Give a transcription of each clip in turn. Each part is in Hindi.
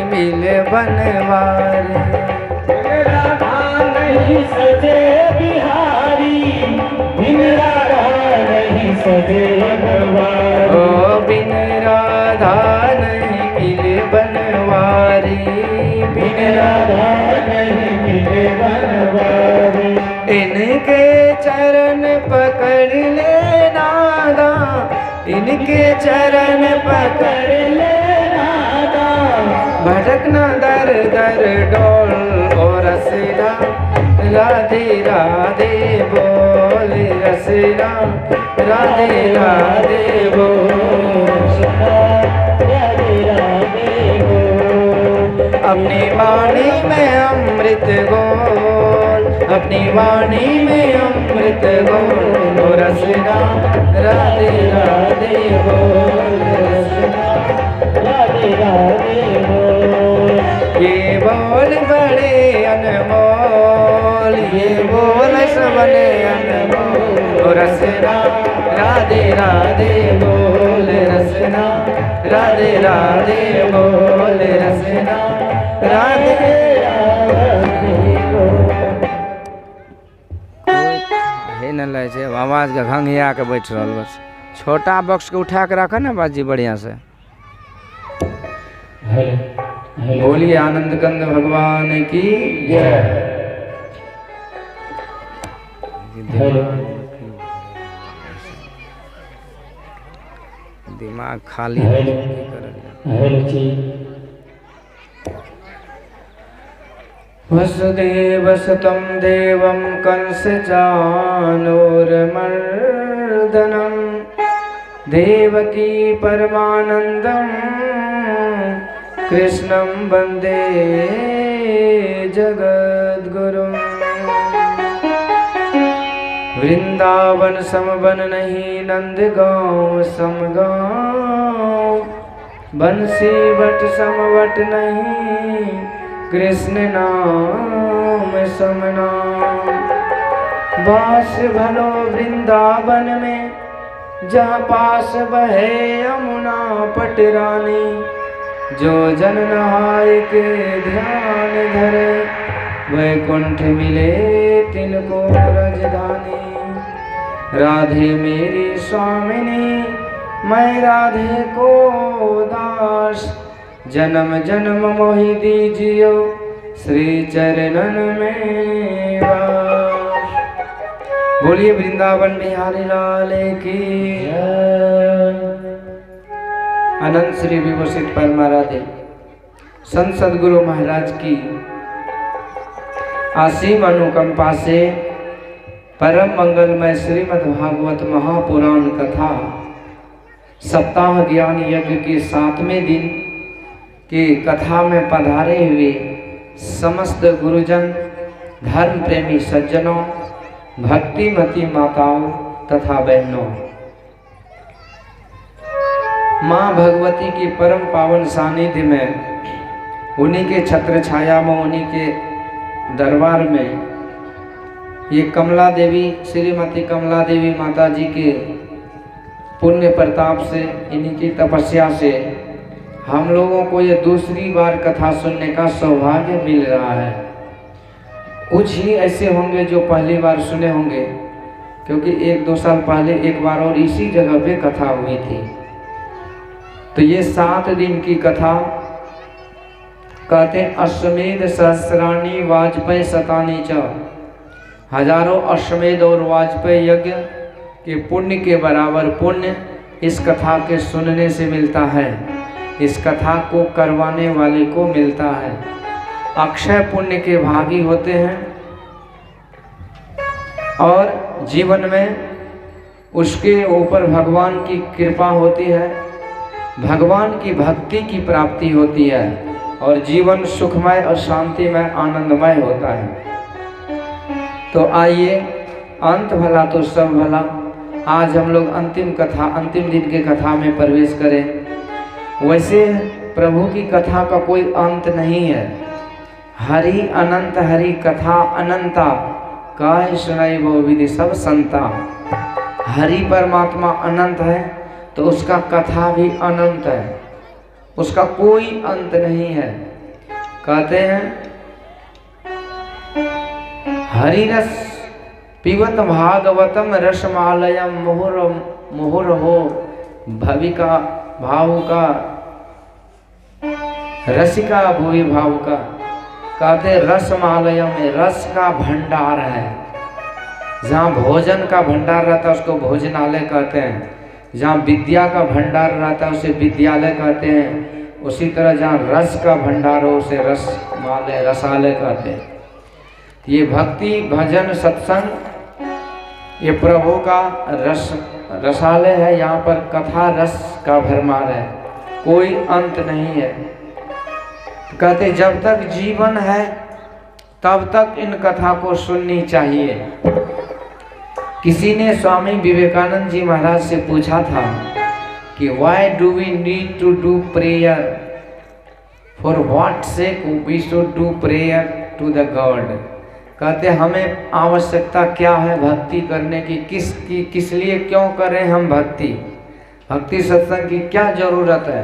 मिले बनवारी। राधा नहीं सजे बिहारी, बिन राधा नहीं सजे बनवारी। ओ बिन राधा नहीं मिले बनवारी, बिन राधा नहीं मिले बनवारी। इनके चरण पकड़ ले नादा, इनके चरण पकड़ ले नादा। भटकना दर दर डोल और रसना, राधे राधे बोल रसना, राधे राधे बोल, राधे राधे बोल। अपनी वाणी में अमृत घोल, अपनी वाणी में अमृत घोल और रसना, राधे राधे बोल रसना, राधे राधे बोल। ये बोल बड़े अनमोल, ये बोल सबने अनमोल और रसना, राधे राधे बोल रसना, राधे राधे बोल रसना, राधे राधे बोल। हे न लै छै आवाज के घंघिया के बैठ रहल बस। छोटा बॉक्स के उठा के रखा ना बाजी बढ़िया से। बोलिए आनंद कंद भगवान की जय। दिमाग खाली वसुदेव सुतं देवं कंस चाणूरमर्दनं, देवकी परमानंदं कृष्णं वंदे जगद्गुरुं। वृंदावन समवन नहीं, नंद गाँव समगाँव, बंसी बट समवट नहीं, कृष्ण नाम समनाम। बास भलो वृंदावन में, जहाँ पास बहे यमुना पटरानी। जो जन नहाय के ध्यान धरे, वैकुंठ मिले तिनको राजधानी। राधे मेरी स्वामिनी, मैं राधे को दास, जन्म जन्म मोहि दीजियो श्री चरणन में वास। बोलिए वृंदावन बिहारी लाल की जय। अनंत श्री विभूषित परमाराध्य संत सद्गुरु महाराज की असीम अनुकंपा से परम मंगलमय श्रीमद् भागवत महापुराण कथा सप्ताह ज्ञान यज्ञ के 7वें दिन के कथा में पधारे हुए समस्त गुरुजन, धर्म प्रेमी सज्जनों, भक्तिमती माताओं तथा बहनों, माँ भगवती की परम पावन सानिध्य में, उन्हीं के छत्र छाया में, उन्हीं के दरबार में ये कमला देवी, श्रीमती कमला देवी माता जी के पुण्य प्रताप से, इन्हीं की तपस्या से हम लोगों को ये दूसरी बार कथा सुनने का सौभाग्य मिल रहा है। कुछ ही ऐसे होंगे जो पहली बार सुने होंगे, क्योंकि 1-2 साल पहले एक बार और इसी जगह पे कथा हुई थी। तो ये 7 दिन की कथा कहते हैं अश्वमेध सहस्राणी वाजपेयी शतानी च, हजारों अश्वमेध और वाजपेयी यज्ञ के पुण्य के बराबर पुण्य इस कथा के सुनने से मिलता है, इस कथा को करवाने वाले को मिलता है। अक्षय पुण्य के भागी होते हैं और जीवन में उसके ऊपर भगवान की कृपा होती है, भगवान की भक्ति की प्राप्ति होती है और जीवन सुखमय और शांतिमय आनंदमय होता है। तो आइए, अंत भला तो सब भला, आज हम लोग अंतिम कथा, अंतिम दिन की कथा में प्रवेश करें। वैसे प्रभु की कथा का कोई अंत नहीं है। हरि अनंत हरि कथा अनंता, काहे सुनाई वो विधि सब संता। हरि परमात्मा अनंत है तो उसका कथा भी अनंत है, उसका कोई अंत नहीं है। कहते हैं हरिरस पिबत भागवतम रसमालयम मुहुर्हो भविका भावुका रसिका भूवि भावुका। कहते रसमालय में रस का भंडार है। जहाँ भोजन का भंडार रहता है उसको भोजनालय कहते हैं, जहाँ विद्या का भंडार रहता है उसे विद्यालय कहते हैं। उसी तरह जहाँ रस का भंडार हो उसे रसमालय रसालय कहते हैं। ये भक्ति भजन सत्संग ये प्रभु का रसालय है। यहाँ पर कथा रस का भरमार है, कोई अंत नहीं है। कहते जब तक जीवन है तब तक इन कथा को सुननी चाहिए। किसी ने स्वामी विवेकानंद जी महाराज से पूछा था कि why do we need to do prayer, for what sake we should do prayer to the God. कहते हमें आवश्यकता क्या है भक्ति करने की, किस लिए क्यों करें हम भक्ति सत्संग की क्या जरूरत है।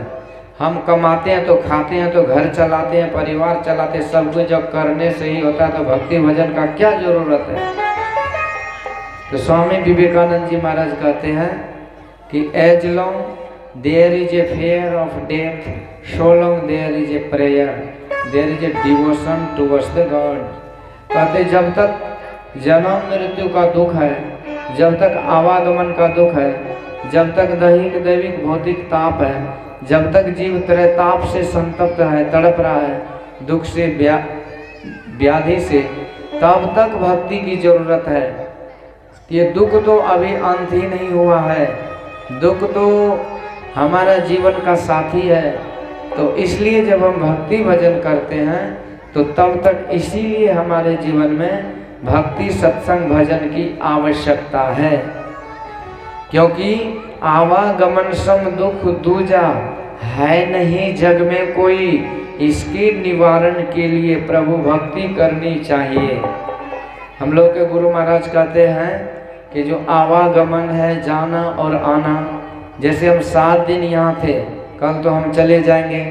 हम कमाते हैं तो खाते हैं तो घर चलाते हैं, परिवार चलाते हैं, सब कुछ जब करने से ही होता है तो भक्ति भजन का क्या जरूरत है। तो स्वामी विवेकानंद जी महाराज कहते हैं कि as long there is a fear of death so long there is a prayer, there is a devotion towards the God. कहते जब तक जन्म मृत्यु का दुख है, जब तक आवागमन का दुख है, जब तक दैहिक दैविक भौतिक ताप है, जब तक जीव त्रैताप से संतप्त है, तड़प रहा है, दुख से व्याधि से, तब तक भक्ति की जरूरत है। ये दुख तो अभी अंत ही नहीं हुआ है, दुख तो हमारा जीवन का साथी है। तो इसलिए जब हम भक्ति भजन करते हैं तो तब तक इसीलिए हमारे जीवन में भक्ति सत्संग भजन की आवश्यकता है। क्योंकि आवागमन सम दुख दूजा है नहीं जग में कोई, इसके निवारण के लिए प्रभु भक्ति करनी चाहिए। हम लोग के गुरु महाराज कहते हैं कि जो आवागमन है जाना और आना, जैसे हम 7 दिन यहाँ थे, कल तो हम चले जाएंगे,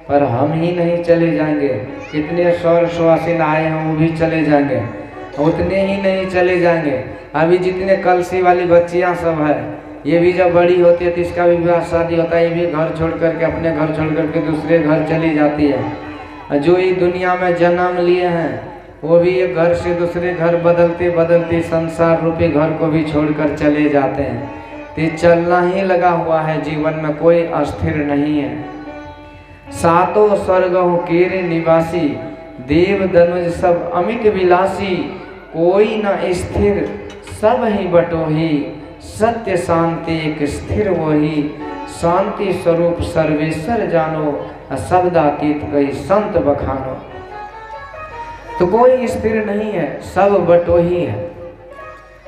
पर हम ही नहीं चले जाएंगे, कितने स्वर सुहासिन आए हैं वो भी चले जाएंगे, उतने ही नहीं चले जाएंगे। अभी जितने कलसी वाली बच्चियाँ सब है ये भी जब बड़ी होती है तो इसका भी विवाह शादी होता है, ये भी घर छोड़ करके अपने घर छोड़ करके दूसरे घर चली जाती है। जो ये दुनिया में जन्म लिए हैं वो भी एक घर से दूसरे घर बदलते बदलते संसार रूपी घर को भी छोड़कर चले जाते हैं। तो चलना ही लगा हुआ है, जीवन में कोई अस्थिर नहीं है। सातों स्वर्गों केरे निवासी, देव धनुज सब अमित विलासी, कोई न स्थिर सब ही बटोही, सत्य शांति एक स्थिर वही, शांति स्वरूप सर्वेश्वर जानो, शब्दातीत कई संत बखानो। तो कोई स्थिर नहीं है, सब बटोही है।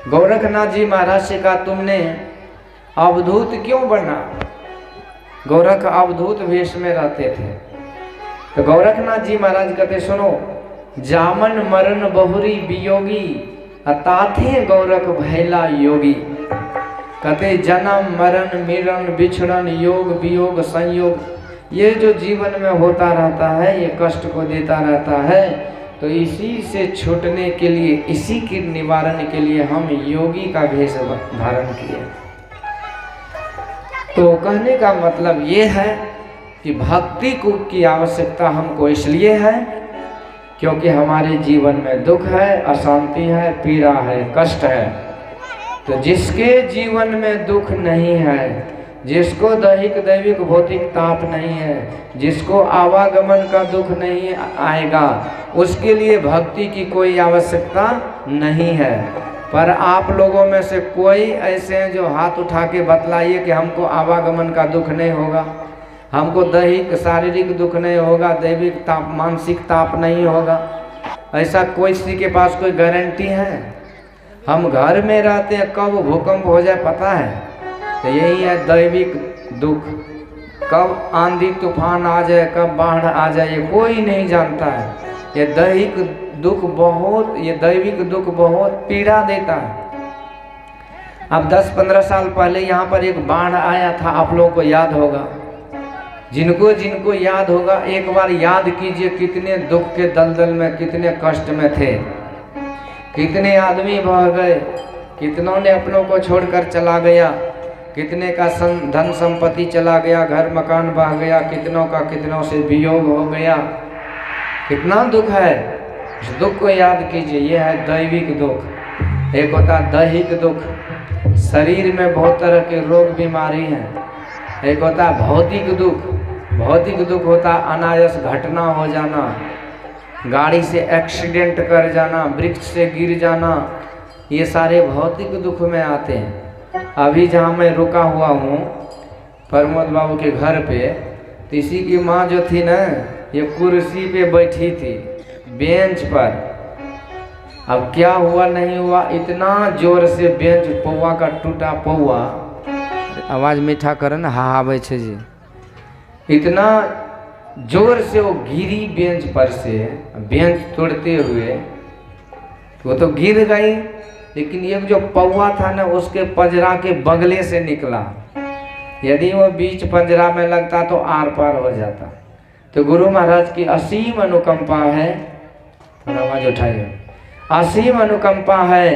गोरखनाथ जी महाराज से कहा तुमने अवधूत क्यों बना? गोरख अवधूत वेश में रहते थे। तो गोरखनाथ जी महाराज कहते सुनो, जामन मरण बहुरी वियोगी, अताथे गोरख भैला योगी। कहते जन्म मरण मिलन बिछड़न योग वियोग संयोग, ये जो जीवन में होता रहता है ये कष्ट को देता रहता है। तो इसी से छूटने के लिए, इसी के निवारण के लिए हम योगी का भेष धारण किए। तो कहने का मतलब ये है कि भक्ति की आवश्यकता हमको इसलिए है क्योंकि हमारे जीवन में दुख है, अशांति है, पीड़ा है, कष्ट है। तो जिसके जीवन में दुख नहीं है, जिसको दैहिक दैविक भौतिक ताप नहीं है, जिसको आवागमन का दुख नहीं आएगा, उसके लिए भक्ति की कोई आवश्यकता नहीं है। पर आप लोगों में से कोई ऐसे हैं जो हाथ उठा के बतलाइए कि हमको आवागमन का दुख नहीं होगा, हमको दैहिक शारीरिक दुख नहीं होगा, दैविक ताप मानसिक ताप नहीं होगा। ऐसा कोई किसी के पास कोई गारंटी है? हम घर में रहते हैं, कब भूकंप हो जाए पता है? तो यही है दैविक दुख, कब आंधी तूफान आ जाए, कब बाढ़ आ जाए, ये कोई नहीं जानता है। ये दैहिक दुख बहुत, ये दैविक दुख बहुत पीड़ा देता है। अब 10-15 साल पहले यहाँ पर एक बाढ़ आया था, आप लोगों को याद होगा। जिनको जिनको याद होगा एक बार याद कीजिए, कितने दुख के दलदल में, कितने कष्ट में थे, कितने आदमी बह गए, कितनों ने अपनों को छोड़कर चला गया, कितने का धन संपत्ति चला गया, घर मकान बह गया, कितनों का कितनों से वियोग हो गया। कितना दुख है, इस दुख को याद कीजिए। यह है दैविक दुख। एक होता दैहिक दुख, शरीर में बहुत तरह के रोग बीमारी हैं। एक होता भौतिक दुख। भौतिक दुख होता अनायास घटना हो जाना, गाड़ी से एक्सीडेंट कर जाना, वृक्ष से गिर जाना, ये सारे भौतिक दुख में आते हैं। अभी जहाँ मैं रुका हुआ हूँ प्रमोद बाबू के घर पे, तो इसी की माँ जो थी ना, ये कुर्सी पे बैठी थी बेंच पर। अब क्या हुआ नहीं हुआ, इतना जोर से बेंच पौवा का टूटा पौवा, आवाज मीठा करे ना, हा आवे छे जी, इतना जोर से वो गिरी बेंच पर से, बेंच तोड़ते हुए वो तो गिर गई, लेकिन एक जो पौवा था ना उसके पंजरा के बगले से निकला। यदि वो बीच पंजरा में लगता तो आर पार हो जाता। तो गुरु महाराज की असीम अनुकंपा है, आवाज उठाइए, असीम अनुकंपा है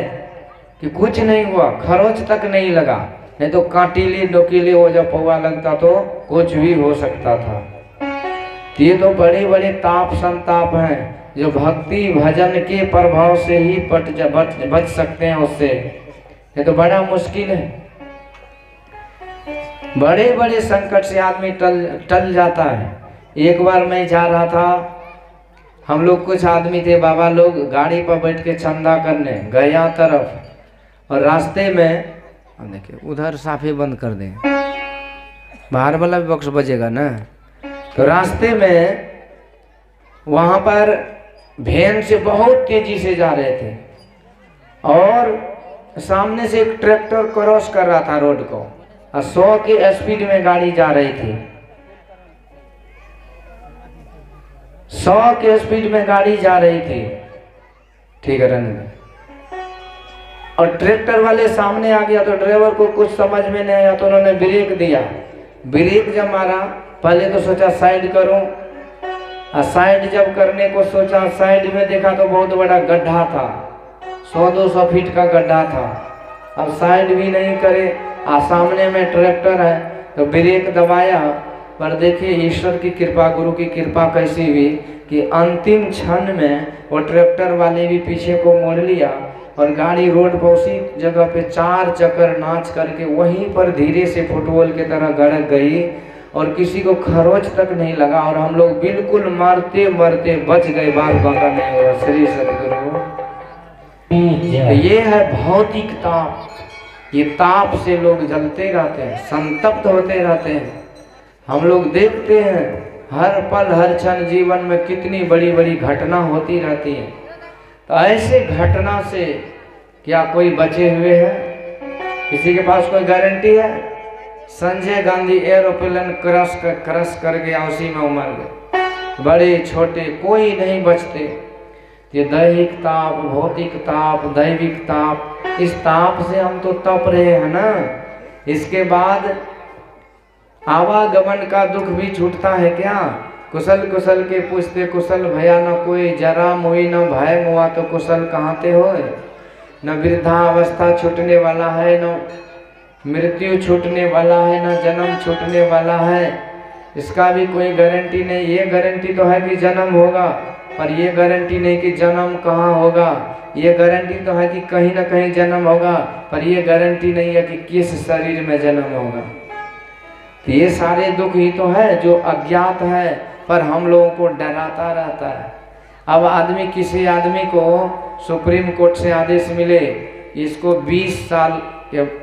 कि कुछ नहीं हुआ, खरोच तक नहीं लगा, नहीं तो कांटीली नोकीली वो जब पौवा लगता तो कुछ भी हो सकता था। ये तो बड़े बड़े ताप संताप हैं जो भक्ति भजन के प्रभाव से ही बच सकते हैं उससे। ये तो बड़ा मुश्किल है, बड़े बड़े संकट से आदमी टल जाता है। एक बार मैं जा रहा था, हम लोग कुछ आदमी थे बाबा लोग, गाड़ी पर बैठ के चंदा करने गया तरफ, और रास्ते में देखिए उधर साफे बंद कर दें, बाहर वाला भी बॉक्स बजेगा ना। तो रास्ते में वहाँ पर वैन से बहुत तेजी से जा रहे थे और सामने से एक ट्रैक्टर क्रॉस कर रहा था रोड को, और 100 के स्पीड में गाड़ी जा रही थी। 100 के स्पीड में गाड़ी जा रही थी, ठीक है रहने। और ट्रैक्टर वाले सामने आ गया तो ड्राइवर को कुछ समझ में नहीं आया, तो उन्होंने ब्रेक दिया। ब्रेक जब मारा, पहले तो सोचा साइड करूं, और साइड जब करने को सोचा, साइड में देखा तो बहुत बड़ा गड्ढा था, 100-200 फीट का गड्ढा था। अब साइड भी नहीं करे, और सामने में ट्रैक्टर है, तो ब्रेक दबाया। पर देखिए ईश्वर की कृपा, गुरु की कृपा कैसी हुई कि अंतिम क्षण में वो ट्रैक्टर वाले भी पीछे को मोड़ लिया और गाड़ी रोड पर उसी जगह पे 4 चक्कर नाच करके वहीं पर धीरे से फुटबॉल की तरह गड़क गई, और किसी को खरोच तक नहीं लगा, और हम लोग बिल्कुल मरते मरते बच गए, बाल बांका नहीं हुआ। श्री सदगुरु। ये है भौतिक ताप। ये ताप से लोग जलते रहते हैं, संतप्त होते रहते हैं। हम लोग देखते हैं हर पल हर क्षण जीवन में कितनी बड़ी बड़ी घटना होती रहती है। तो ऐसे घटना से क्या कोई बचे हुए हैं? किसी के पास कोई गारंटी है? संजय गांधी एरोप्लेन क्रश कर गया, उसी में मर गए। बड़े छोटे कोई नहीं बचते। ये दैहिक ताप, भौतिक ताप, दैविक ताप, इस ताप से हम तो तप रहे हैं ना। इसके बाद आवागमन का दुख भी छूटता है क्या? कुशल कुशल के पूछते कुशल भया न कोई, जरा मोई न भय मुआ तो कुशल कहाँते हो। न वृद्धावस्था छूटने वाला है, न मृत्यु छूटने वाला है, न जन्म छूटने वाला है। इसका भी कोई गारंटी नहीं। ये गारंटी तो है कि जन्म होगा, पर ये गारंटी नहीं कि जन्म कहाँ होगा। ये गारंटी तो है कि कहीं ना कहीं जन्म होगा, पर ये गारंटी नहीं है कि किस शरीर में जन्म होगा। तो ये सारे दुख ही तो है जो अज्ञात है, पर हम लोगों को डराता रहता है। अब आदमी, किसी आदमी को सुप्रीम कोर्ट से आदेश मिले, इसको 20 साल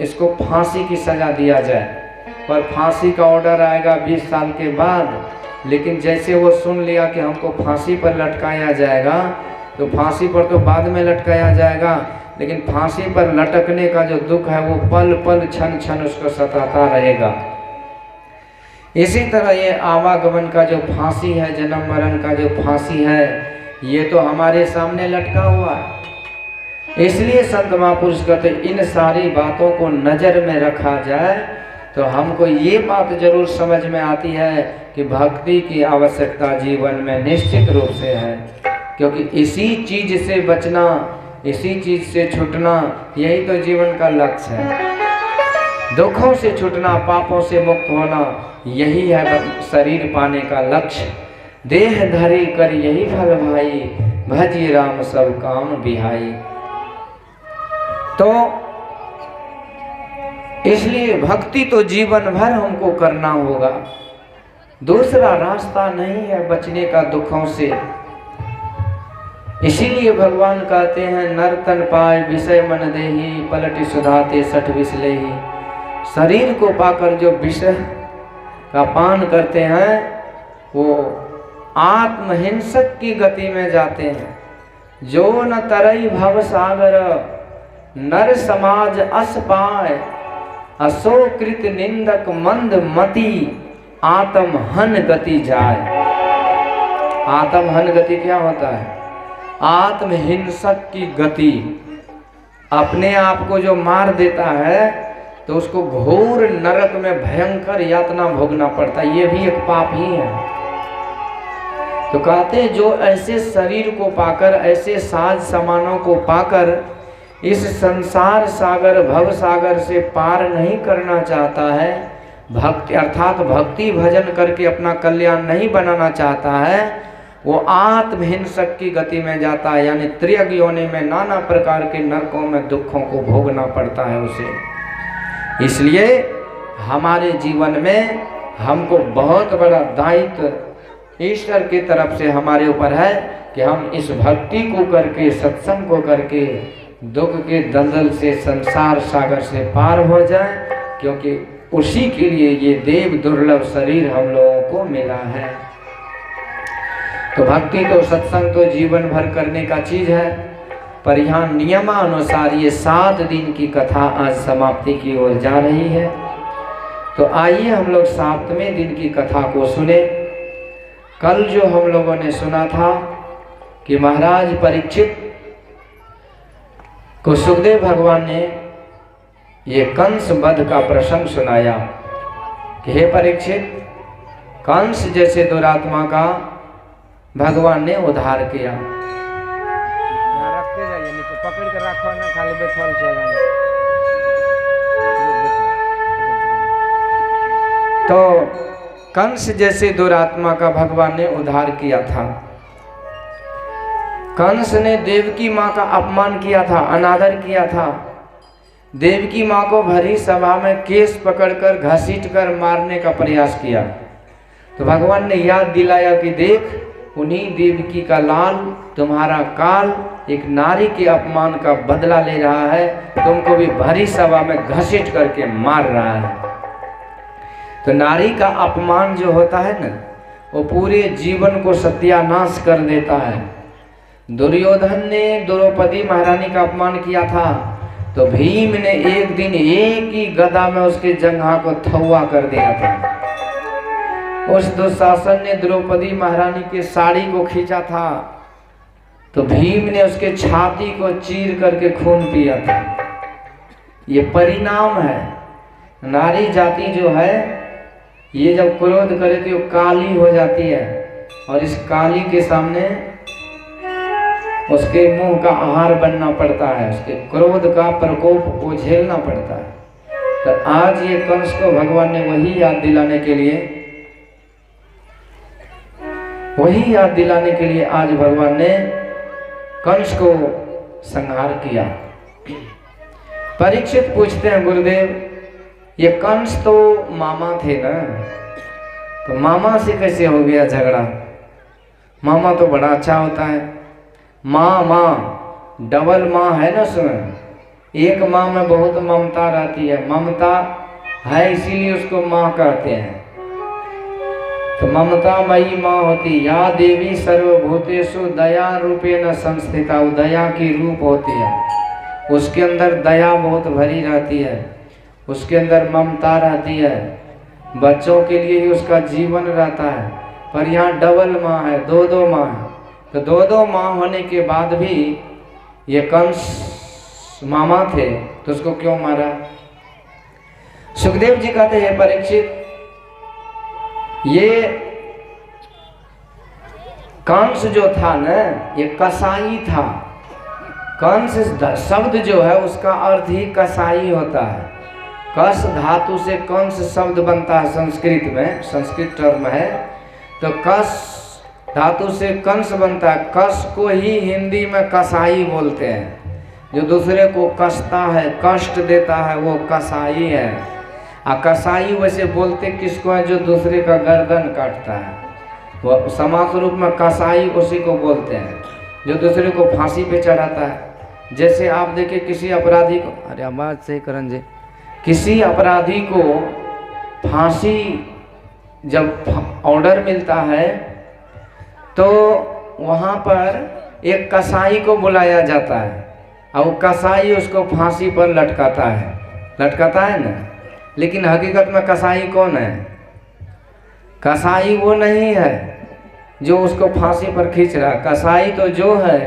इसको फांसी की सजा दिया जाए, पर फांसी का ऑर्डर आएगा 20 साल के बाद। लेकिन जैसे वो सुन लिया कि हमको फांसी पर लटकाया जाएगा, तो फांसी पर तो बाद में लटकाया जाएगा, लेकिन फांसी पर लटकने का जो दुख है वो पल पल क्षण क्षण उसको सताता रहेगा। इसी तरह ये आवागमन का जो फांसी है, जन्म मरण का जो फांसी है, ये तो हमारे सामने लटका हुआ है। इसलिए संत महापुरुष कहते इन सारी बातों को नजर में रखा जाए तो हमको ये बात जरूर समझ में आती है कि भक्ति की आवश्यकता जीवन में निश्चित रूप से है, क्योंकि इसी चीज से बचना, इसी चीज से छूटना, यही तो जीवन का लक्ष्य है। दुखों से छूटना, पापों से मुक्त होना, यही है शरीर पाने का लक्ष्य। देह धरी कर यही फल भाई, भजिए राम सब काम बिहाई। तो इसलिए भक्ति तो जीवन भर हमको करना होगा, दूसरा रास्ता नहीं है बचने का दुखों से। इसीलिए भगवान कहते हैं, नर तन पाए विषय मन देही, पलटि सुधाते सठ विसलेही। शरीर को पाकर जो विषय का पान करते हैं वो आत्महिंसक की गति में जाते हैं। जो न तरई भव सागर, नर समाज अस पाए, अशोकृत निंदक मंद मति, आत्महन गति जाए। आत्महन गति क्या होता है? आत्महिंसक की गति। अपने आप को जो मार देता है तो उसको घोर नरक में भयंकर यातना भोगना पड़ता है, ये भी एक पाप ही है। तो कहते जो ऐसे शरीर को पाकर, ऐसे साज सामानों को पाकर इस संसार सागर भव सागर से पार नहीं करना चाहता है, भक्ति अर्थात भक्ति भजन करके अपना कल्याण नहीं बनाना चाहता है, वो आत्महिंसक की गति में जाता है, यानी त्रियग योनि में नाना प्रकार के नरकों में दुखों को भोगना पड़ता है उसे। इसलिए हमारे जीवन में हमको बहुत बड़ा दायित्व ईश्वर की तरफ से हमारे ऊपर है कि हम इस भक्ति को करके, सत्संग को करके दुख के दलदल से, संसार सागर से पार हो जाएं, क्योंकि उसी के लिए ये देव दुर्लभ शरीर हम लोगों को मिला है। तो भक्ति तो, सत्संग तो जीवन भर करने का चीज है, पर यहाँ नियमानुसार ये 7 दिन की कथा आज समाप्ति की ओर जा रही है। तो आइए हम लोग 7वें दिन की कथा को सुने। कल जो हम लोगों ने सुना था कि महाराज परीक्षित को सुखदेव भगवान ने ये कंस वध का प्रसंग सुनाया कि हे परीक्षित, कंस जैसे दुरात्मा का भगवान ने उद्धार किया। रखते जाइए, नीचे पकड़ कर रखो ना, खाली बैठल चल। तो कंस जैसे दुरात्मा का भगवान ने उद्धार किया था। कंस ने देवकी माँ का अपमान किया था, अनादर किया था। देवकी माँ को भरी सभा में केस पकड़कर घसीट कर मारने का प्रयास किया। तो भगवान ने याद दिलाया कि देख, उन्हीं देवकी का लाल, तुम्हारा काल एक नारी के अपमान का बदला ले रहा है, तुमको भी भरी सभा में घसीट करके मार रहा है। तो नारी का अपमान जो होता है ना, वो पूरे जीवन को सत्यानाश कर देता है। दुर्योधन ने द्रौपदी महारानी का अपमान किया था, तो भीम ने एक दिन एक ही गदा में उसके जंघा को थौवा कर दिया था। उस दुशासन ने द्रौपदी महारानी के साड़ी को खींचा था, तो भीम ने उसके छाती को चीर करके खून पिया था। ये परिणाम है। नारी जाति जो है, ये जब क्रोध करे तो काली हो जाती है, और इस काली के सामने उसके मुंह का आहार बनना पड़ता है, उसके क्रोध का प्रकोप को झेलना पड़ता है। तो आज ये कंस को भगवान ने वही याद दिलाने के लिए आज भगवान ने कंस को संहार किया। परीक्षित पूछते हैं, गुरुदेव ये कंस तो मामा थे ना, तो मामा से कैसे हो गया झगड़ा? मामा तो बड़ा अच्छा होता है। माँ डबल माँ है ना, उसमें एक माँ में बहुत ममता रहती है, ममता है इसीलिए उसको माँ कहते हैं। तो ममता मयी माँ होती, या देवी सर्वभूतेषु दया रूपेण संस्थिता, दया की रूप होती है, उसके अंदर दया बहुत भरी रहती है, उसके अंदर ममता रहती है, बच्चों के लिए ही उसका जीवन रहता है। पर यहाँ डबल माँ है, दो माँ है। तो दो माँ होने के बाद भी ये कंस मामा थे, तो उसको क्यों मारा? सुखदेव जी कहते हैं परीक्षित, ये कंस जो था न, ये कसाई था। कंस शब्द जो है उसका अर्थ ही कसाई होता है। कस धातु से कंस शब्द बनता है संस्कृत में, संस्कृत टर्म है। तो कस धातु से कंस बनता है। कस को ही हिंदी में कसाई बोलते हैं। जो दूसरे को कसता है, कष्ट देता है, वो कसाई है। कसाई वैसे बोलते किसको है? जो दूसरे का गर्दन काटता है, वो समास रूप में कसाई उसी को बोलते हैं, जो दूसरे को फांसी पे चढ़ाता है। जैसे आप देखिए किसी अपराधी को, अरे आवाज से करण जी, किसी अपराधी को फांसी जब ऑर्डर मिलता है तो वहाँ पर एक कसाई को बुलाया जाता है और वो कसाई उसको फांसी पर लटकाता है ना। लेकिन हकीकत में कसाई कौन है? कसाई वो नहीं है जो उसको फांसी पर खींच रहा है। कसाई तो जो है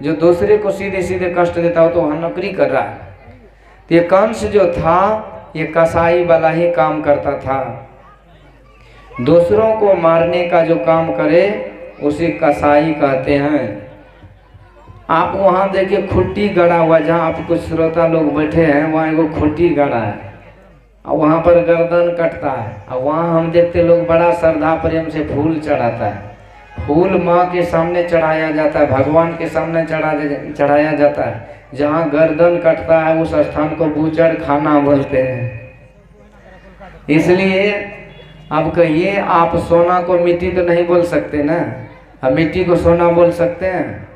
जो दूसरे को सीधे सीधे कष्ट देता हो, तो वहाँ नौकरी कर रहा है। तो ये कंस जो था ये कसाई वाला ही काम करता था। दूसरों को मारने का जो काम करे उसे कसाई कहते हैं। आप वहाँ देखिए खुट्टी गड़ा हुआ, जहाँ आप कुछ श्रोता लोग बैठे हैं वहाँ एगो खुट्टी गड़ा है और वहाँ पर गर्दन कटता है। और वहाँ हम देखते लोग बड़ा श्रद्धा प्रेम से फूल चढ़ाता है। फूल माँ के सामने चढ़ाया जाता है, भगवान के सामने चढ़ाया जाता है। जहाँ गर्दन कटता है उस स्थान को बूचड़ खाना बोलते हैं। इसलिए अब कहिए, आप सोना को मिट्टी तो नहीं बोल सकते ना, अब मिट्टी को सोना बोल सकते हैं?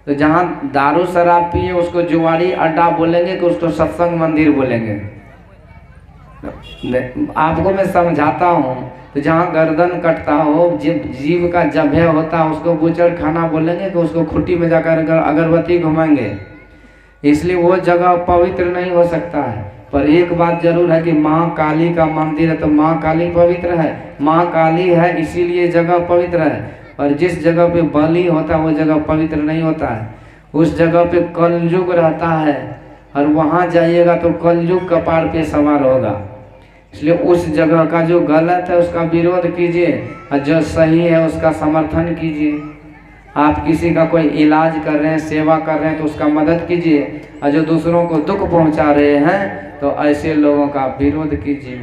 तो जहाँ दारू शराब पिए उसको जुआरी अड्डा बोलेंगे कि उसको सत्संग मंदिर बोलेंगे? आपको मैं समझाता हूँ। तो जहाँ गर्दन कटता हो, जीव का जभय होता है, उसको बूचड़ खाना बोलेंगे कि उसको खुट्टी में जाकर अगरबत्ती घुमाएंगे? इसलिए वो जगह पवित्र नहीं हो सकता है। पर एक बात जरूर है कि माँ काली का मंदिर है, तो माँ काली पवित्र है। माँ काली है इसीलिए जगह पवित्र है। और जिस जगह पे बलि होता है वो जगह पवित्र नहीं होता है। उस जगह पे कलयुग रहता है और वहाँ जाइएगा तो कलयुग कपार पे सवार होगा। इसलिए उस जगह का जो गलत है उसका विरोध कीजिए और जो सही है उसका समर्थन कीजिए। आप किसी का कोई इलाज कर रहे हैं, सेवा कर रहे हैं, तो उसका मदद कीजिए। और जो दूसरों को दुख पहुंचा रहे हैं तो ऐसे लोगों का विरोध कीजिए।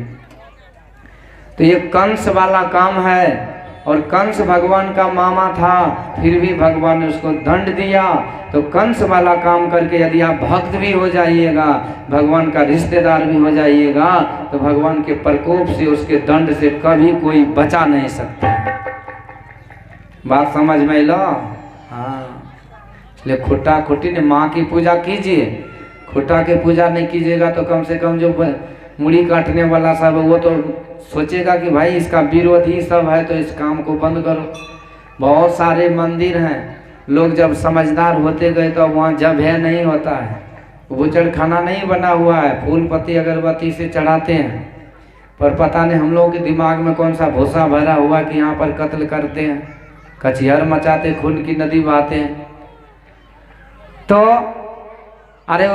तो ये कंस वाला काम है। और कंस भगवान का मामा था, फिर भी भगवान ने उसको दंड दिया। तो कंस वाला काम करके यदि आप भक्त भी हो जाइएगा, भगवान का रिश्तेदार भी हो जाइएगा, तो भगवान के प्रकोप से, उसके दंड से कभी कोई बचा नहीं सकता। बात समझ में लो? हाँ, इसलिए खुट्टा खुट्टी ने माँ की पूजा कीजिए। खुट्टा की पूजा नहीं कीजिएगा तो कम से कम जो मुड़ी काटने वाला सब वो तो सोचेगा कि भाई इसका विरोधी सब है, तो इस काम को बंद करो। बहुत सारे मंदिर हैं, लोग जब समझदार होते गए तो वहाँ जभय नहीं होता है, बूचड़ खाना नहीं बना हुआ है, फूल पत्ती अगरबत्ती से चढ़ाते हैं। पर पता नहीं हम लोगों के दिमाग में कौन सा भूसा भरा हुआ कि यहाँ पर कत्ल करते हैं, कचहर मचाते, खून की नदी बहाते हैं। तो अरे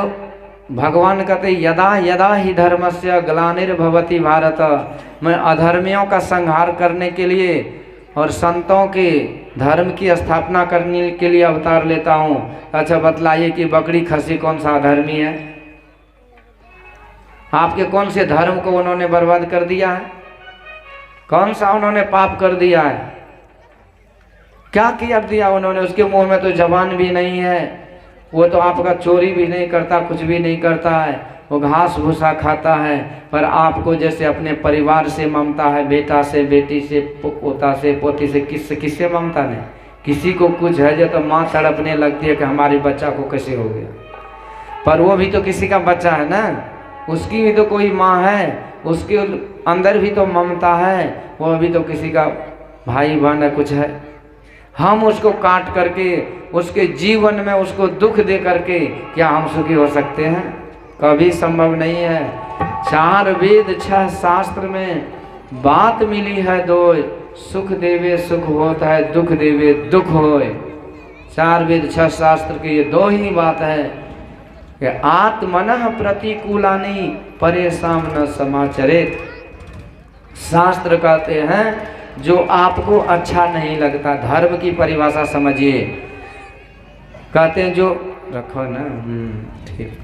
भगवान कहते यदा यदा ही धर्मस्य ग्लानिर्भवति भारत, मैं अधर्मियों का संहार करने के लिए और संतों के धर्म की स्थापना करने के लिए अवतार लेता हूँ। अच्छा बतलाइए कि बकरी खस्सी कौन सा अधर्मी है? आपके कौन से धर्म को उन्होंने बर्बाद कर दिया है? कौन सा उन्होंने पाप कर दिया है? क्या किया दिया उन्होंने? उसके मुंह में तो जबान भी नहीं है, वो तो आपका चोरी भी नहीं करता, कुछ भी नहीं करता है, वो घास भूसा खाता है। पर आपको जैसे अपने परिवार से ममता है, बेटा से, बेटी से, पोता से, पोती से, किससे ममता नहीं? किसी को कुछ है जो तो माँ तड़पने लगती है कि हमारे बच्चा को कैसे हो गया। पर वो भी तो किसी का बच्चा है ना, उसकी भी तो कोई माँ है, उसके अंदर भी तो ममता है, वो भी तो किसी का भाई बहन है, कुछ है। हम उसको काट करके, उसके जीवन में उसको दुख दे करके क्या हम सुखी हो सकते हैं? कभी संभव नहीं है। 4 वेद 6 शास्त्र में बात मिली है दो, सुख देवे सुख होता है, दुख देवे दुख होए। 4 वेद 6 शास्त्र की ये 2 ही बात है। कि आत्मनः प्रतिकूलानि परेशान न समाचरेत। शास्त्र कहते हैं जो आपको अच्छा नहीं लगता, धर्म की परिभाषा समझिए, कहते हैं जो रखो ना, ठीक,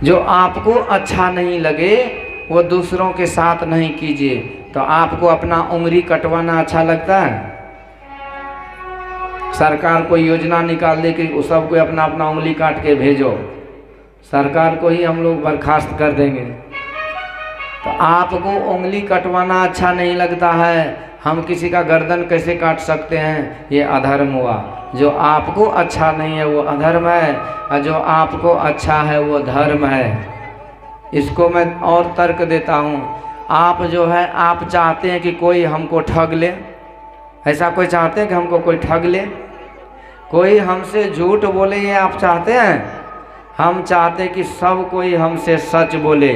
जो आपको अच्छा नहीं लगे वो दूसरों के साथ नहीं कीजिए। तो आपको अपना उंगली कटवाना अच्छा लगता है? सरकार कोई योजना निकाल दे कि सबको अपना अपना उंगली काट के भेजो, सरकार को ही हम लोग बर्खास्त कर देंगे। तो आपको उंगली कटवाना अच्छा नहीं लगता है, हम किसी का गर्दन कैसे काट सकते हैं? ये अधर्म हुआ। जो आपको अच्छा नहीं है वो अधर्म है, और जो आपको अच्छा है वो धर्म है। इसको मैं और तर्क देता हूँ। आप जो है, आप चाहते हैं कि कोई हमको ठग ले, ऐसा कोई चाहते हैं कि हमको कोई ठग ले, कोई हमसे झूठ बोले, ये आप चाहते हैं? हम चाहते हैं कि सब कोई हमसे सच बोले,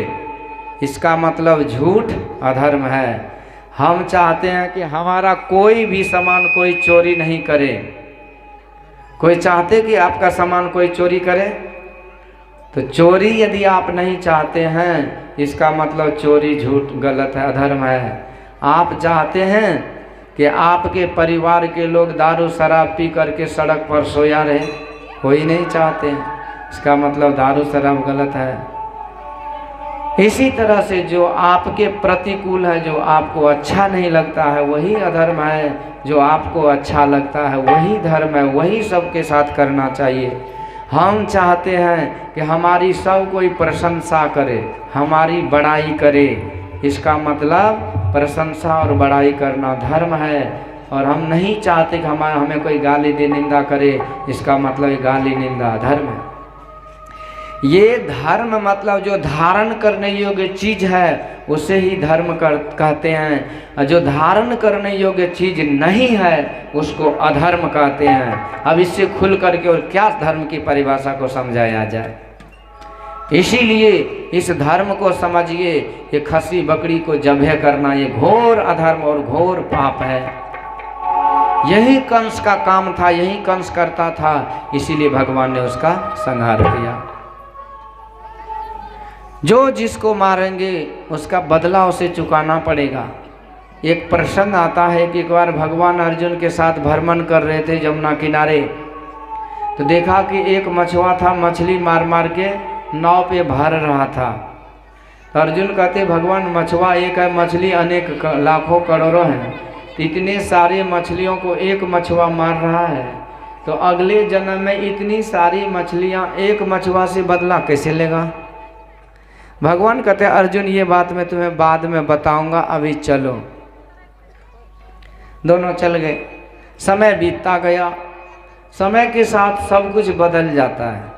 इसका मतलब झूठ अधर्म है। हम चाहते हैं कि हमारा कोई भी सामान कोई चोरी नहीं करे। कोई चाहते कि आपका सामान कोई चोरी करे? तो चोरी यदि आप नहीं चाहते हैं, इसका मतलब चोरी झूठ गलत है, अधर्म है। आप चाहते हैं कि आपके परिवार के लोग दारू शराब पी करके सड़क पर सोया रहे, कोई नहीं चाहते हैं, इसका मतलब दारू शराब गलत है। इसी तरह से जो आपके प्रतिकूल है, जो आपको अच्छा नहीं लगता है, वही अधर्म है। जो आपको अच्छा लगता है वही धर्म है, वही सबके साथ करना चाहिए। हम चाहते हैं कि हमारी सब कोई प्रशंसा करे, हमारी बड़ाई करे, इसका मतलब प्रशंसा और बड़ाई करना धर्म है। और हम नहीं चाहते कि हमें कोई गाली दे, निंदा करे, इसका मतलब गाली निंदा धर्म है। ये धर्म मतलब जो धारण करने योग्य चीज है उसे ही धर्म कहते हैं, और जो धारण करने योग्य चीज नहीं है उसको अधर्म कहते हैं। अब इससे खुल करके और क्या धर्म की परिभाषा को समझाया जाए। इसीलिए इस धर्म को समझिए, ये खसी बकरी को जब्ह करना ये घोर अधर्म और घोर पाप है। यही कंस का काम था, यही कंस करता था, इसीलिए भगवान ने उसका संहार किया। जो जिसको मारेंगे उसका बदला उसे चुकाना पड़ेगा। एक प्रसंग आता है कि एक बार भगवान अर्जुन के साथ भ्रमण कर रहे थे जमुना किनारे, तो देखा कि एक मछुआ था, मछली मार मार के नाव पे भर रहा था। तो अर्जुन कहते भगवान मछुआ एक है, मछली अनेक लाखों करोड़ों हैं, तो इतने सारे मछलियों को एक मछुआ मार रहा है, तो अगले जन्म में इतनी सारी मछलियां एक मछुआ से बदला कैसे लेगा? भगवान कहते अर्जुन ये बात मैं तुम्हें बाद में बताऊंगा, अभी चलो। दोनों चल गए, समय बीतता गया, समय के साथ सब कुछ बदल जाता है।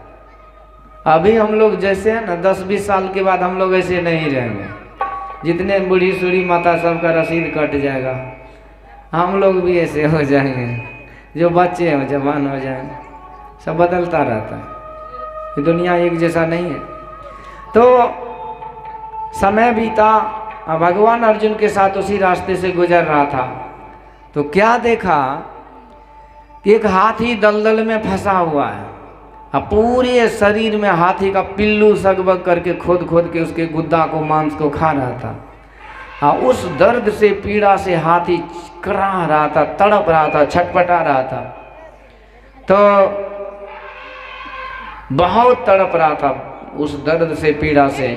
अभी हम लोग जैसे हैं ना, 10-20 साल के बाद हम लोग ऐसे नहीं रहेंगे। जितने बूढ़ी सूढ़ी माता सबका रसीद कट जाएगा, हम लोग भी ऐसे हो जाएंगे। जो बच्चे हैं जवान हो जाएंगे, सब बदलता रहता है, ये दुनिया एक जैसा नहीं है। तो समय बीता, भगवान अर्जुन के साथ उसी रास्ते से गुजर रहा था, तो क्या देखा कि एक हाथी दलदल में फंसा हुआ है, अब पूरे शरीर में हाथी का पिल्लू सगबग करके खोद खोद के उसके गुद्दा को, मांस को खा रहा था। उस दर्द से, पीड़ा से हाथी कराह रहा था, तड़प रहा था, छटपटा रहा था, तो बहुत तड़प रहा था उस दर्द से, पीड़ा से।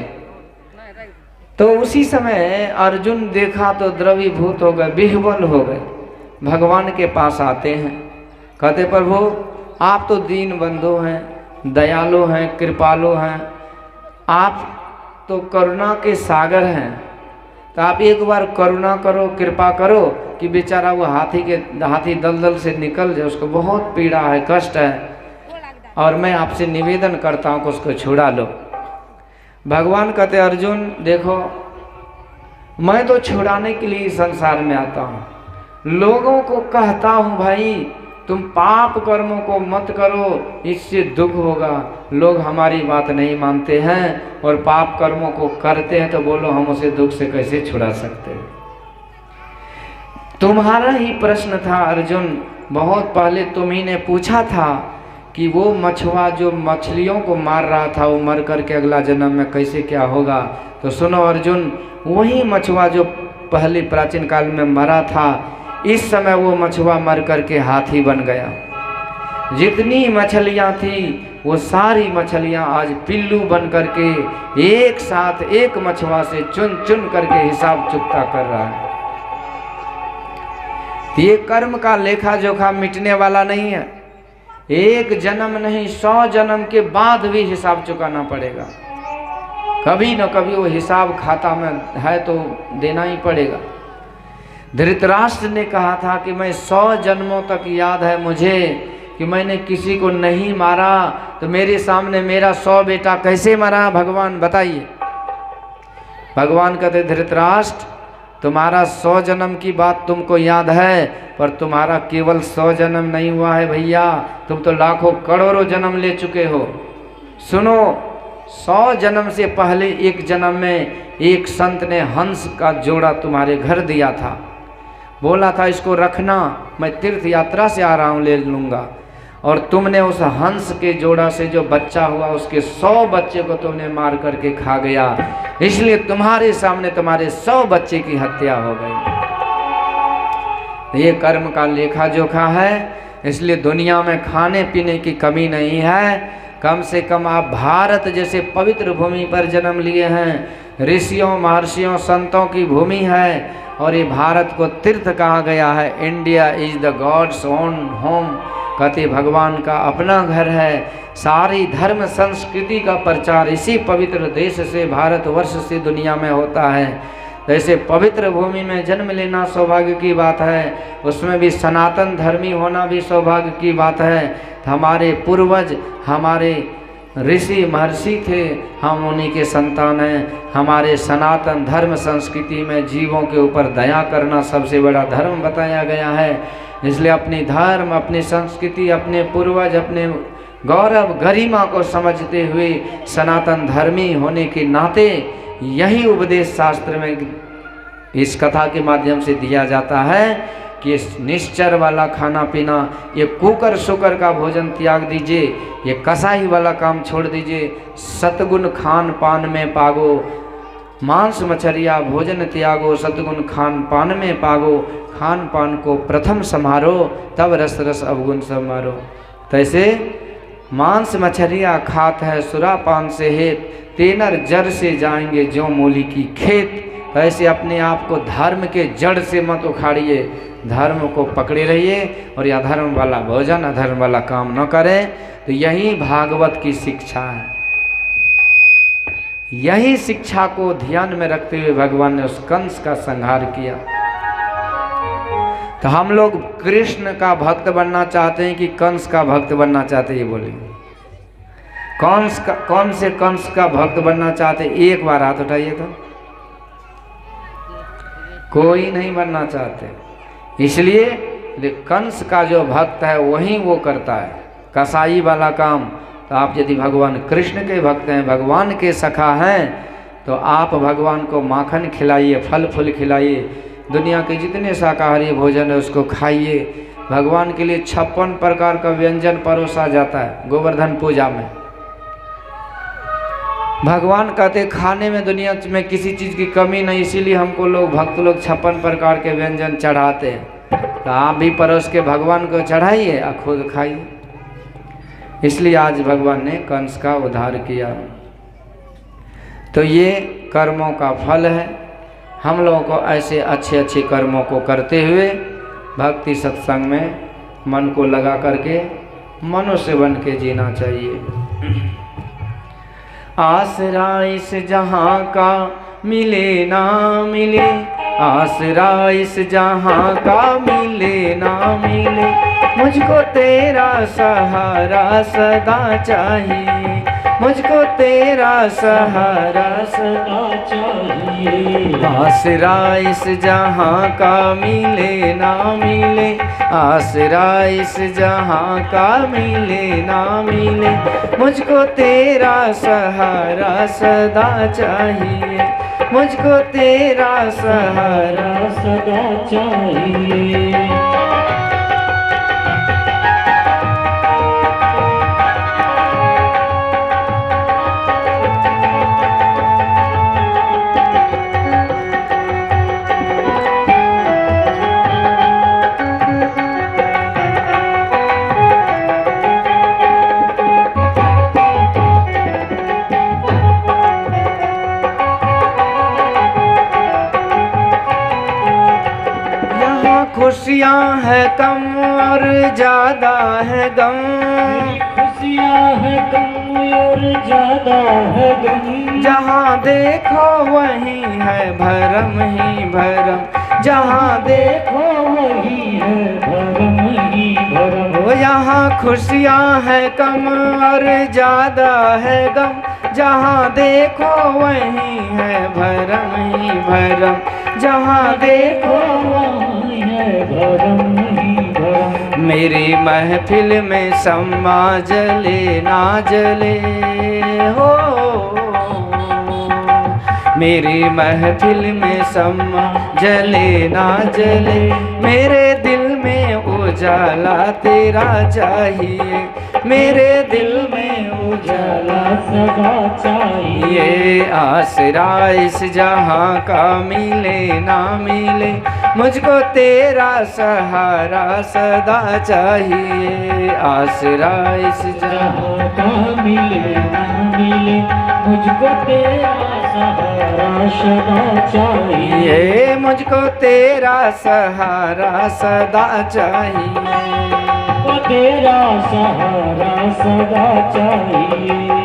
तो उसी समय अर्जुन देखा तो द्रवीभूत हो गए, विह्वल हो गए। भगवान के पास आते हैं, कहते प्रभु आप तो दीन बंधु हैं, दयालु हैं, कृपालु हैं, आप तो करुणा के सागर हैं, तो आप एक बार करुणा करो, कृपा करो कि बेचारा वो हाथी दलदल से निकल जाए, उसको बहुत पीड़ा है, कष्ट है, और मैं आपसे निवेदन करता हूँ कि उसको छुड़ा लो। भगवान कहते अर्जुन देखो, मैं तो छुड़ाने के लिए संसार में आता हूँ, लोगों को कहता हूँ भाई तुम पाप कर्मों को मत करो, इससे दुख होगा। लोग हमारी बात नहीं मानते हैं और पाप कर्मों को करते हैं, तो बोलो हम उसे दुख से कैसे छुड़ा सकते हैं। तुम्हारा ही प्रश्न था अर्जुन, बहुत पहले तुम ही ने पूछा था कि वो मछुआ जो मछलियों को मार रहा था वो मर करके अगला जन्म में कैसे क्या होगा। तो सुनो अर्जुन, वही मछुआ जो पहले प्राचीन काल में मरा था, इस समय वो मछुआ मर करके हाथी बन गया। जितनी मछलियाँ थी वो सारी मछलियाँ आज पिल्लू बन करके एक साथ एक मछुआ से चुन चुन करके हिसाब चुकता कर रहा है। ये कर्म का लेखा जोखा मिटने वाला नहीं है। एक जन्म नहीं 100 जन्म के बाद भी हिसाब चुकाना पड़ेगा। कभी न कभी वो हिसाब खाता में है तो देना ही पड़ेगा। धृतराष्ट्र ने कहा था कि मैं 100 जन्मों तक याद है मुझे कि मैंने किसी को नहीं मारा, तो मेरे सामने मेरा 100 बेटा कैसे मरा भगवान बताइए। भगवान कहते धृतराष्ट्र, तुम्हारा 100 जन्म की बात तुमको याद है, पर तुम्हारा केवल 100 जन्म नहीं हुआ है भैया, तुम तो लाखों करोड़ों जन्म ले चुके हो। सुनो, 100 जन्म से पहले एक जन्म में एक संत ने हंस का जोड़ा तुम्हारे घर दिया था, बोला था इसको रखना, मैं तीर्थ यात्रा से आ रहा हूँ ले लूँगा। और तुमने उस हंस के जोड़ा से जो बच्चा हुआ उसके 100 बच्चे को तुमने मार करके खा गया, इसलिए तुम्हारे सामने तुम्हारे 100 बच्चे की हत्या हो गई। ये कर्म का लेखा जोखा है, इसलिए दुनिया में खाने पीने की कमी नहीं है। कम से कम आप भारत जैसे पवित्र भूमि पर जन्म लिए हैं। ऋषियों महर्षियों संतों की भूमि है और ये भारत को तीर्थ कहा गया है। India is the gods own home, कहते भगवान का अपना घर है। सारी धर्म संस्कृति का प्रचार इसी पवित्र देश से, भारतवर्ष से दुनिया में होता है। तो ऐसे पवित्र भूमि में जन्म लेना सौभाग्य की बात है, उसमें भी सनातन धर्मी होना भी सौभाग्य की बात है। तो हमारे पूर्वज हमारे ऋषि महर्षि थे, हम उन्हीं के संतान हैं। हमारे सनातन धर्म संस्कृति में जीवों के ऊपर दया करना सबसे बड़ा धर्म बताया गया है। इसलिए अपनी धर्म, अपनी संस्कृति, अपने पूर्वज, अपने गौरव गरिमा को समझते हुए सनातन धर्मी होने के नाते यही उपदेश शास्त्र में इस कथा के माध्यम से दिया जाता है कि निश्चर वाला खाना पीना, ये कुकर शुकर का भोजन त्याग दीजिए, ये कसाई वाला काम छोड़ दीजिए, सतगुण खान पान में पागो, मांस मछरिया भोजन त्यागो, सतगुण खान पान में पागो, खान पान को प्रथम समारो, तब रस रस अवगुण समारो। तैसे मांस मछरिया खात है सुरापान से हेत, तेनर जड़ से जाएंगे जो मूली की खेत। ऐसे अपने आप को धर्म के जड़ से मत उखाड़िए, धर्म को पकड़े रहिए और यह अधर्म वाला भोजन अधर्म वाला काम न करें। तो यही भागवत की शिक्षा है। यही शिक्षा को ध्यान में रखते हुए भगवान ने उस कंस का संहार किया। तो हम लोग कृष्ण का भक्त बनना चाहते हैं कि कंस का भक्त बनना चाहते हैं, ये बोलिए। कौन से कंस का भक्त बनना चाहते? एक बार हाथ उठाइए तो। कोई नहीं बनना चाहते। इसलिए कंस का जो भक्त है वही वो करता है कसाई वाला काम। तो आप यदि भगवान कृष्ण के भक्त हैं, भगवान के सखा हैं, तो आप भगवान को माखन खिलाइए, फल फूल खिलाइए, दुनिया के जितने शाकाहारी भोजन है उसको खाइए। भगवान के लिए 56 प्रकार का व्यंजन परोसा जाता है गोवर्धन पूजा में। भगवान कहते खाने में दुनिया में किसी चीज़ की कमी नहीं, इसीलिए हमको लोग भक्त लोग 56 प्रकार के व्यंजन चढ़ाते हैं। तो आप भी परोस के भगवान को चढ़ाइए और खुद खाइए। इसलिए आज भगवान ने कंस का उद्धार किया। तो ये कर्मों का फल है। हम लोगों को ऐसे अच्छे अच्छे कर्मों को करते हुए भक्ति सत्संग में मन को लगा करके मनुष्य बन के जीना चाहिए। आसरा इस जहाँ का मिले ना मिले, आसरा इस जहाँ का मिले ना मिले, मुझको तेरा सहारा सदा चाहिए, मुझको तेरा सहारा सदा चाहिए। आसरा इस जहाँ का मिले ना मिले, आसरा इस जहाँ का मिले ना मिले, मुझको तेरा सहारा सदा चाहिए, मुझको तेरा सहारा सदा चाहिए। खुशियाँ है कम और ज्यादा है गम, खुशियाँ है कम और ज्यादा है गम। जहाँ देखो वहीं है भरम ही भरम, जहाँ देखो वही है भरम ही भरम। वो यहाँ खुशियाँ है कम और ज्यादा है गम, जहाँ देखो वहीं है भरम ही भरम, जहाँ देखो वही है भरम ही भरम। मेरी महफिल में सम्मा जले ना जले हो, मेरी महफिल में सम्मा जले ना जले, मेरे दिल में उजाला तेरा चाहिए, मेरे दिल में उजाला सदा चाहिए। ये आसरा इस जहां का मिले ना मिले, मुझको तेरा सहारा सदा चाहिए। आसरा इस जहां जहाँ का मिले ना मिले, मुझको तेरा सहारा सदा चाहिए। ये मुझको तेरा सहारा सदा चाहिए। तेरा सहारा सदा चाहिए।